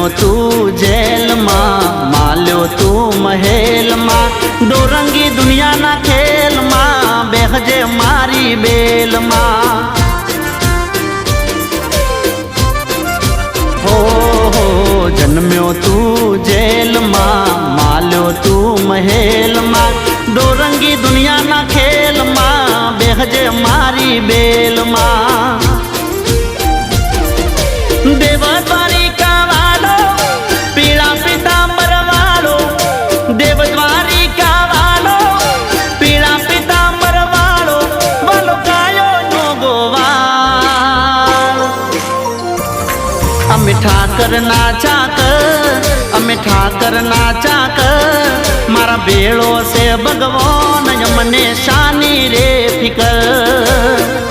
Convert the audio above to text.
जन्म्यो तू जेल मां, माल्यो तू महल मां, डोरंगी दुनिया ना खेल मां, बेहजे मारी बेल मां। हो जन्म्यो तू जेल मां, माल्यो तू महल मां, डोरंगी दुनिया ना खेल मां, बेहजे मारी बेल मां। देवद्वारिका वालो पीड़ा पीतांबर वालो, देवद्वारिका वालो पीड़ा पीतांबर वालो, वालो गायो नो गोवाल। अमे ठाकर नाचा कर, अमे ठाकर नाचा कर, मारा बेड़ो से भगवान मने शानी रे फिकर।